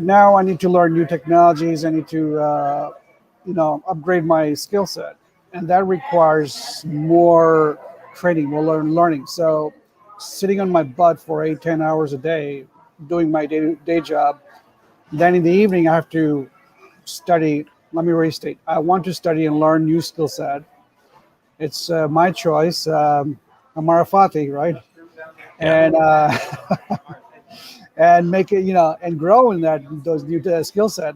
now I need to learn new technologies. I need to, upgrade my skill set, and that requires more training, more learning. So, sitting on my butt for 8, 10 hours a day, doing my day job. Then in the evening, I have to study. Let me restate. I want to study and learn new skill set. It's my choice. I'm Arafati, right? Yeah. And and make it, and grow in those new skill set.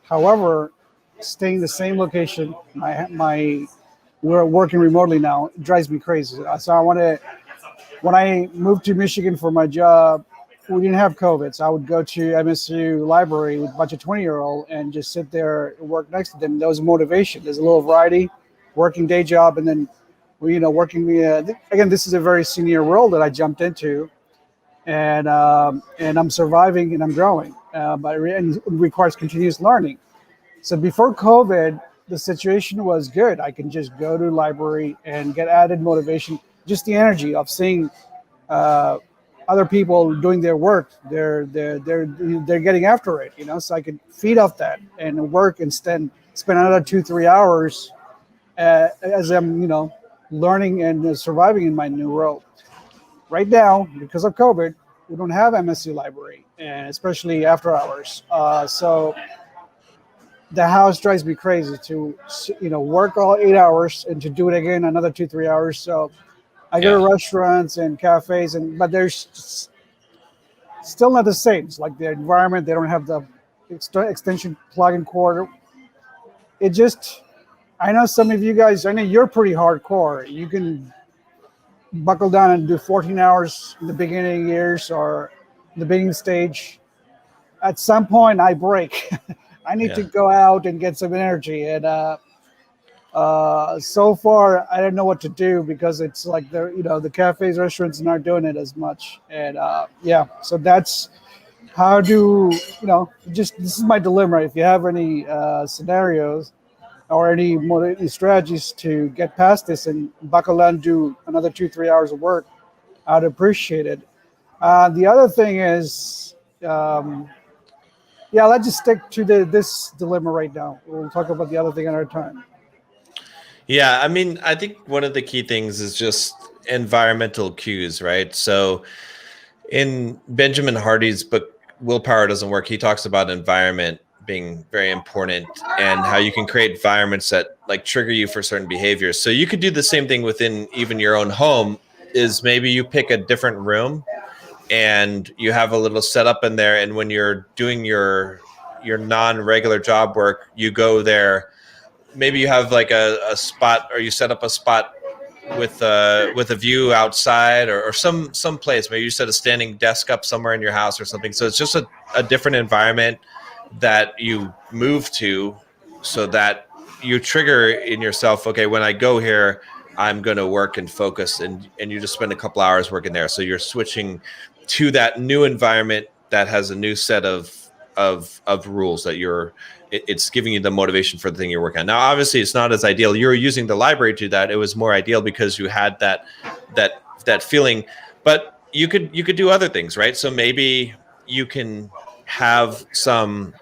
However, staying the same location, we're working remotely now. It drives me crazy. So I want to. When I moved to Michigan for my job, we didn't have COVID, so I would go to MSU library with a bunch of 20-year-old and just sit there and work next to them. That was motivation. There's a little variety, working day job, and then working. Again, this is a very senior role that I jumped into, and I'm surviving and I'm growing, and it requires continuous learning. So before COVID, the situation was good. I can just go to the library and get added motivation, just the energy of seeing uh, other people doing their work. They're getting after it, So I could feed off that and work and spend another 2, 3 hours as I'm, learning and surviving in my new role. Right now, because of COVID, we don't have MSC library, and especially after hours. So the house drives me crazy to, work all 8 hours and to do it again another 2, 3 hours. So I go Yeah. to restaurants and cafes, but there's still not the same. It's like the environment. They don't have the extension plug-in cord. It just, I know some of you guys, I know you're pretty hardcore. You can buckle down and do 14 hours in the beginning years or the beginning stage. At some point, I break. I need to Yeah. go out and get some energy. And so far, I don't know what to do because it's like the cafes, restaurants are not doing it as much. And yeah, so that's how do just this is my dilemma. If you have any scenarios or any strategies to get past this and buckle down, do another 2, 3 hours of work, I'd appreciate it. The other thing is, yeah, let's just stick to this dilemma right now. We'll talk about the other thing another time. Yeah, I mean, I think one of the key things is just environmental cues, right? So in Benjamin Hardy's book, Willpower Doesn't Work, he talks about environment being very important and how you can create environments that like trigger you for certain behaviors. So you could do the same thing within even your own home is maybe you pick a different room and you have a little setup in there. And when you're doing your non-regular job work, you go there. Maybe you have like a spot, or you set up a spot with a view outside, or some place. Maybe you set a standing desk up somewhere in your house or something. So it's just a different environment that you move to, so that you trigger in yourself, okay, when I go here, I'm going to work and focus, and you just spend a couple hours working there. So you're switching to that new environment that has a new set of rules that it's giving you the motivation for the thing you're working on. Now, obviously, it's not as ideal. You're using the library to do that. It was more ideal because you had that feeling. But you could do other things, right? So maybe you can have some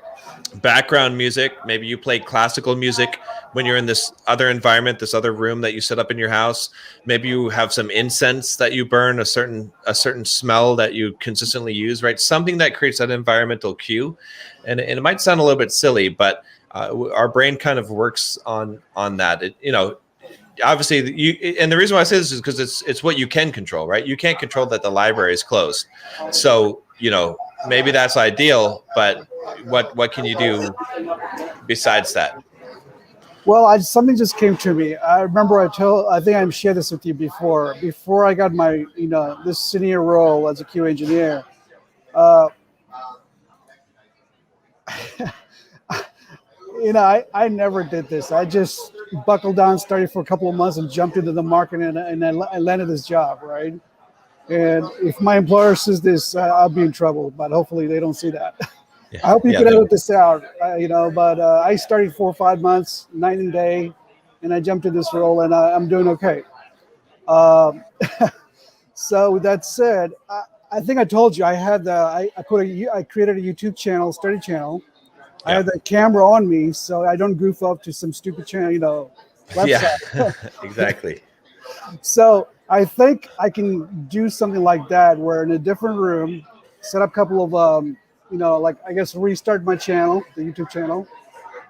background music. Maybe you play classical music when you're in this other environment, this other room that you set up in your house. Maybe you have some incense that you burn, a certain smell that you consistently use, right? Something that creates that environmental cue. And it might sound a little bit silly, but our brain kind of works on that. Obviously, and the reason why I say this is because it's what you can control, right? You can't control that the library is closed. So, maybe that's ideal, but what can you do besides that? Well, something just came to me. I remember I think I've shared this with you before. Before I got my, this senior role as a Q engineer, uh, I never did this. I just buckled down, started for a couple of months, and jumped into the market, and I landed this job, right? And if my employer sees this, I'll be in trouble. But hopefully, they don't see that. Yeah. I hope you Yeah, can edit this out, But I started 4 or 5 months, night and day, and I jumped in this role, and I'm doing okay. Um, so with that said, I think I told you I had the I created a YouTube channel, study channel. I Yeah. had the camera on me so I don't goof up to some stupid channel, Yeah. website. Exactly. So I think I can do something like that, where in a different room, set up a couple of like I guess restart my channel, the YouTube channel,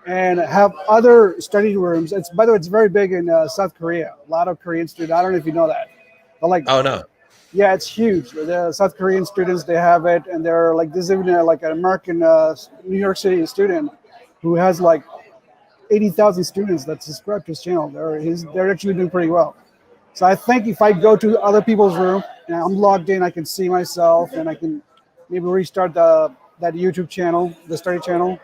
and have other study rooms. It's by the way, it's very big in South Korea. A lot of Korean students. I don't know if you know that, but like, Oh no. yeah, it's huge. The South Korean students, they have it, and they're like, this is even like an American New York City student who has like 80,000 students that subscribe to his channel. They're actually doing pretty well. So I think if I go to other people's room and I'm logged in, I can see myself and I can maybe restart that YouTube channel, the study channel,